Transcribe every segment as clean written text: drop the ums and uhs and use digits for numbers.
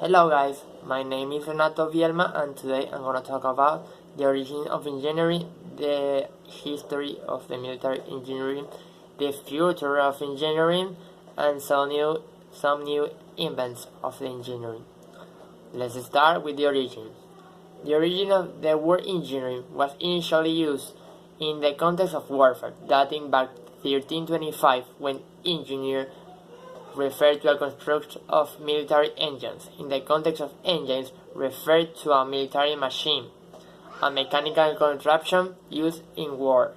Hello guys, my name is Renato Vielma and today I'm going to talk about the origin of engineering, the history of the military engineering, the future of engineering, and some new invents of the engineering. Let's start with the origin. The origin of the word engineering was initially used in the context of warfare, dating back 1325 when engineer referred to a construction of military engines. In the context of engines, referred to a military machine, a mechanical contraption used in war,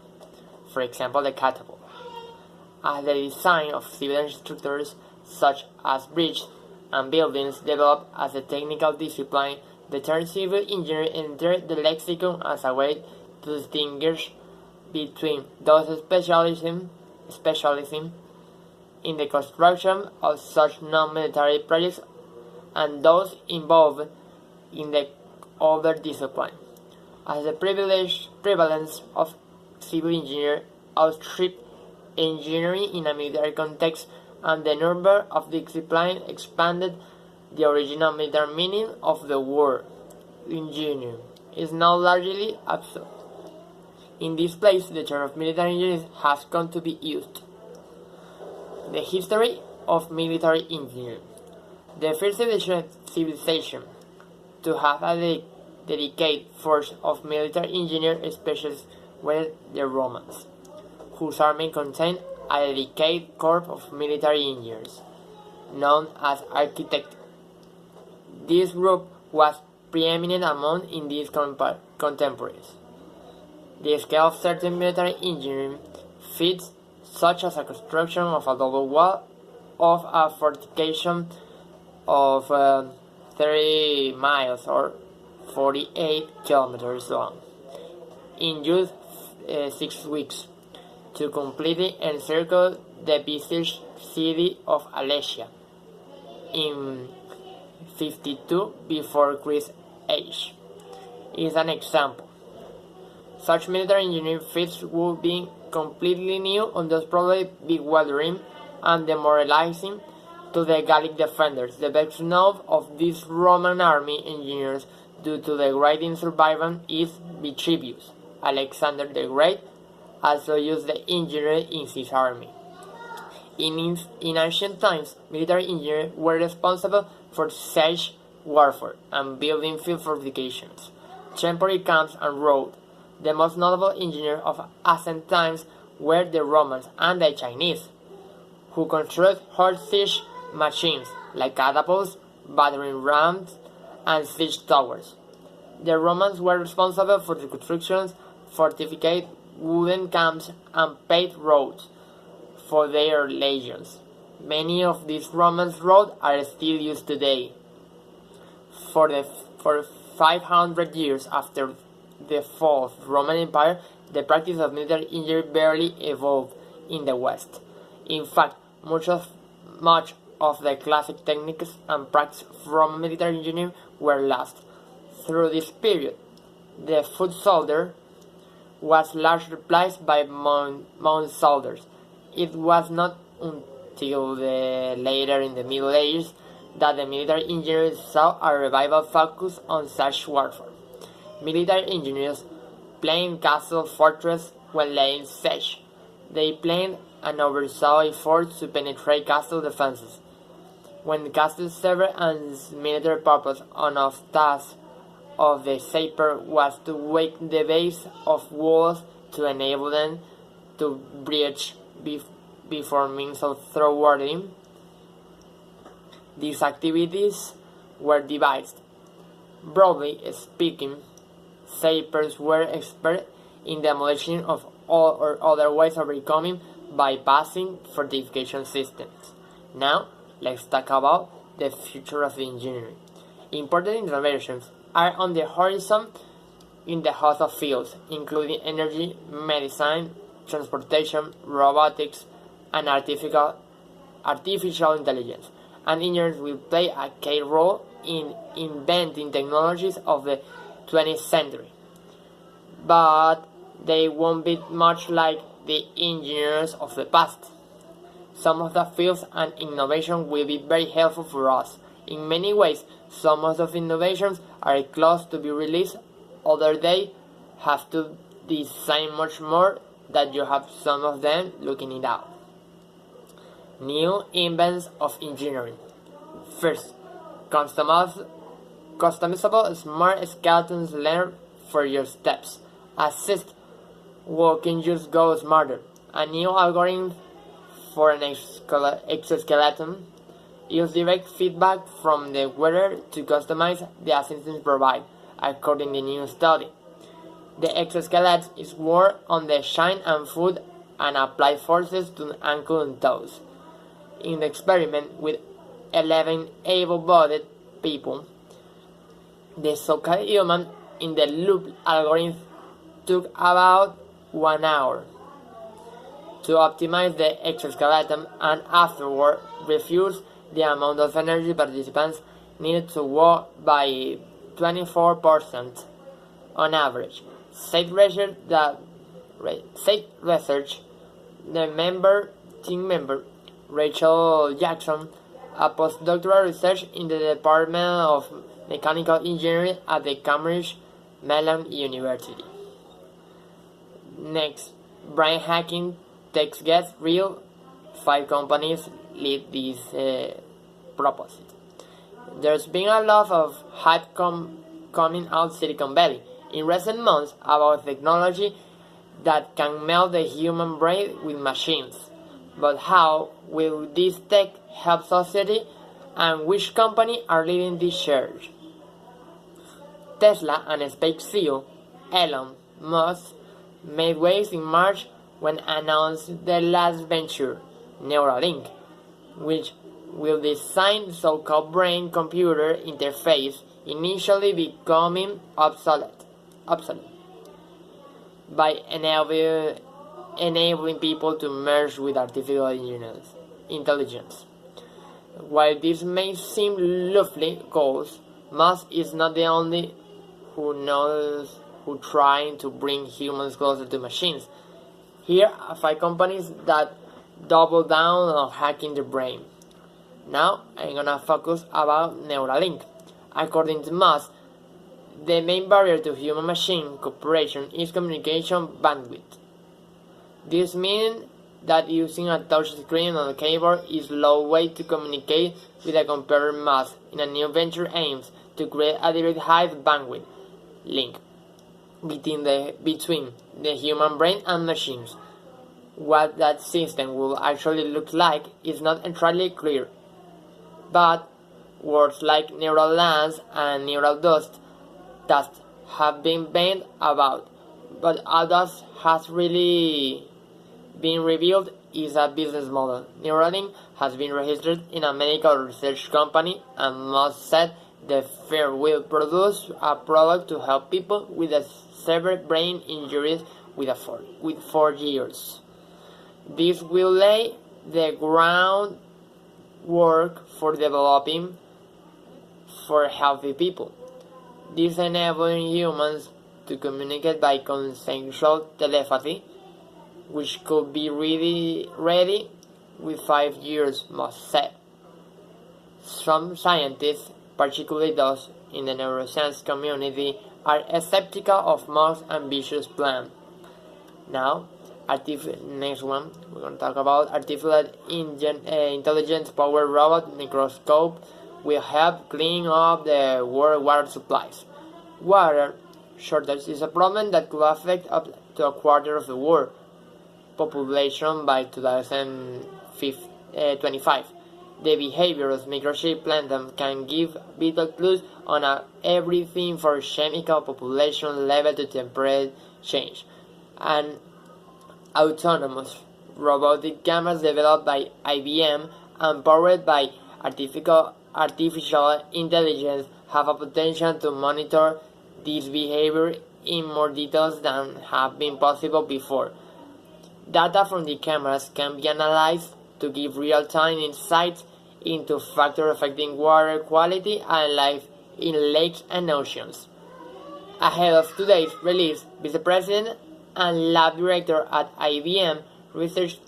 for example the catapult. As the design of civil structures such as bridges and buildings developed as a technical discipline, the term civil engineer entered the lexicon as a way to distinguish between those specializing in the construction of such non-military projects and those involved in the other discipline. As the prevalence of civil engineering outstripped engineering in a military context and the number of disciplines expanded, the original military meaning of the word engineering is now largely absent. In this place, the term of military engineering has come to be used. The history of military engineering. The first civilization to have a dedicated force of military engineers specialists were the Romans, whose army contained a dedicated corps of military engineers, known as architects. This group was preeminent among its contemporaries. The scale of certain military engineering feats such as a construction of a double wall of a fortification of 30 miles or 48 kilometers long in just 6 weeks to completely encircle the besieged city of Alesia in 52 before Christ's age is an example. Such military engineering feats would be completely new and thus probably bewildering and demoralizing to the Gallic defenders. The best known of these Roman army engineers due to the great survival is Vitruvius. Alexander the Great also used the engineer in his army. In ancient times, military engineers were responsible for siege warfare and building field fortifications, temporary camps and roads. The most notable engineers of ancient times were the Romans and the Chinese, who constructed hard siege machines like catapults, battering rams, and siege towers. The Romans were responsible for the construction of fortified wooden camps and paved roads for their legions. Many of these Roman roads are still used today. For 500 years after the fall of the Roman Empire, the practice of military engineering barely evolved in the West. In fact, much of the classic techniques and practices from military engineering were lost. Through this period, the foot soldier was largely replaced by mount soldiers. It was not until later in the Middle Ages that the military engineers saw a revival focus on such warfare. Military engineers planned castle fortress when laying siege. They planned and oversaw efforts to penetrate castle defenses. When the castle served as military purpose, one of the tasks of the saper was to wake the base of walls to enable them to breach before means of thwarting. These activities were devised. Broadly speaking, sapers were experts in demolition of all or otherwise overcoming bypassing fortification systems. Now, let's talk about the future of engineering. Important innovations are on the horizon in the host of fields, including energy, medicine, transportation, robotics, and artificial intelligence. And engineers will play a key role in inventing technologies of the 20th century. But they won't be much like the engineers of the past. Some of the fields and innovation will be very helpful for us In many ways, some of the innovations are close to be released, other they have to design much more that you have some of them looking it out. New invents of engineering. First, customizable smart skeletons learn for your steps. Assist walking just go smarter. A new algorithm for an exoskeleton use direct feedback from the wearer to customize the assistance provided, according to the new study. The exoskeleton is worn on the shin and foot and apply forces to ankle and toes. In the experiment with 11 able-bodied people, the so-called human in the loop algorithm took about 1 hour to optimize the exoskeleton and afterward reduced the amount of energy participants needed to walk by 24% on average. Said research, the team member Rachel Jackson, a postdoctoral researcher in the Department of Mechanical Engineering at the Cambridge Mellon University. Next, brain hacking takes gets real. 5 companies lead this proposal. There's been a lot of hype coming out Silicon Valley in recent months about technology that can meld the human brain with machines. But how will this tech help society, and which company are leading this surge? Tesla and SpaceX CEO Elon Musk made waves in March when announced their last venture, Neuralink, which will design the so-called brain-computer interface, initially becoming obsolete by enabling people to merge with artificial intelligence. While this may seem lofty goals, Musk is not the only who trying to bring humans closer to machines. Here are 5 companies that double down on hacking the brain. Now I'm gonna focus about Neuralink. According to Musk, the main barrier to human-machine cooperation is communication bandwidth. This means that using a touch screen on a keyboard is a low way to communicate with a computer. Musk in a new venture aims to create a direct high bandwidth link between the human brain and machines. What that system will actually look like is not entirely clear, but words like neural lands and neural dust have been bandied about, but all that has really been revealed is a business model. Neuralink has been registered in a medical research company, and Musk said the firm will produce a product to help people with severe brain injuries with 4 years. This will lay the groundwork for developing for healthy people. This enabling humans to communicate by consensual telepathy, which could be ready with 5 years, Musk said. Some scientists, particularly those in the neuroscience community, are skeptical of Musk's ambitious plan. Now, next one, we're going to talk about artificial intelligence-powered robot microscope will help clean up the world water supplies. Water shortage is a problem that could affect up to a quarter of the world population by 2025. The behavior of microchip plankton can give vital clues on everything from chemical population level to temperature change. And autonomous robotic cameras developed by IBM and powered by artificial intelligence have a potential to monitor this behavior in more details than have been possible before. Data from the cameras can be analyzed to give real-time insights into factors affecting water quality and life in lakes and oceans. Ahead of today's release, Vice President and Lab Director at IBM Research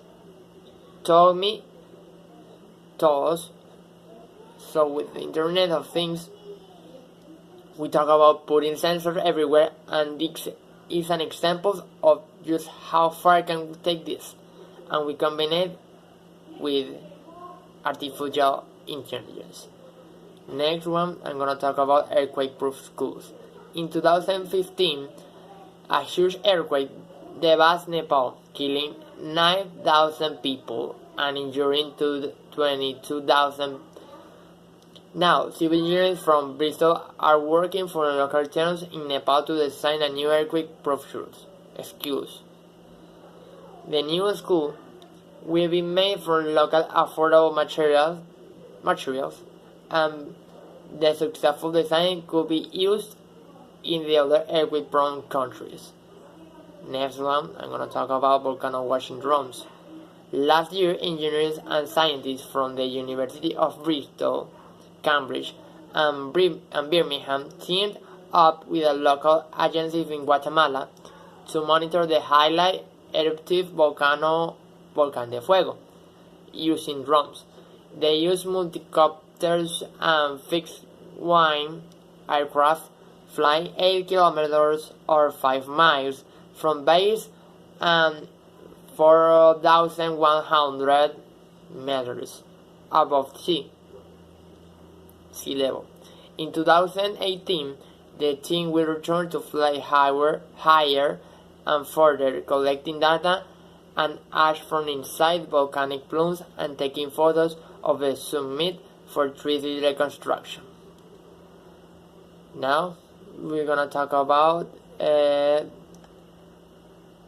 told us So with the Internet of Things, we talk about putting sensors everywhere, and this is an example of just how far can we take this, and we combine it with artificial intelligence. Next one, I'm gonna talk about earthquake-proof schools. In 2015, a huge earthquake devastated Nepal, killing 9,000 people and injuring 22,000. Now, civil engineers from Bristol are working for local towns in Nepal to design a new earthquake-proof schools. The new school will be made from local affordable materials, and the successful design could be used in the other earthquake-prone countries. Next one, I'm going to talk about volcano washing drums. Last year, engineers and scientists from the University of Bristol, Cambridge, and Birmingham teamed up with a local agency in Guatemala to monitor the highly eruptive volcano Volcán de Fuego using drones. They use multicopters and fixed-wing aircraft flying 8 kilometers or 5 miles from base and 4,100 meters above sea level. In 2018, the team will return to fly higher and further, collecting data and ash from inside volcanic plumes and taking photos of the summit for 3D reconstruction. Now, we're gonna talk about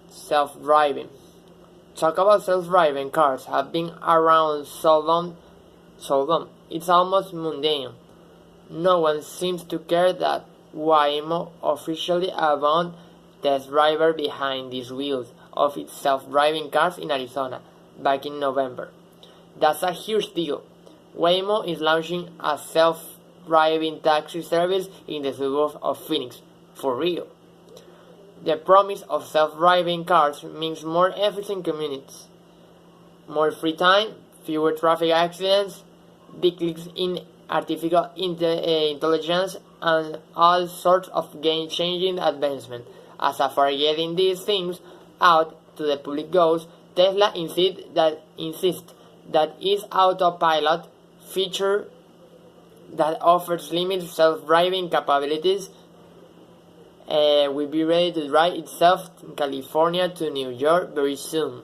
self-driving. Talk about self-driving cars have been around so long, it's almost mundane. No one seems to care that Waymo officially abandoned the driver behind these wheels of its self-driving cars in Arizona back in November. That's a huge deal. Waymo is launching a self-driving taxi service in the suburbs of Phoenix, for real. The promise of self-driving cars means more efficient commutes, more free time, fewer traffic accidents, big leaps in artificial intelligence, and all sorts of game-changing advancement. As a for getting these things out to the public goes, Tesla insists that its autopilot feature that offers limited self-driving capabilities will be ready to drive itself in California to New York very soon.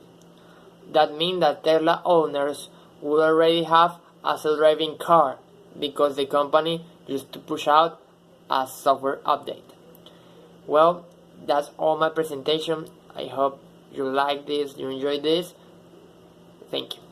That means that Tesla owners will already have a self-driving car because the company used to push out a software update. Well, that's all my presentation. I hope you like this, you enjoyed this. Thank you.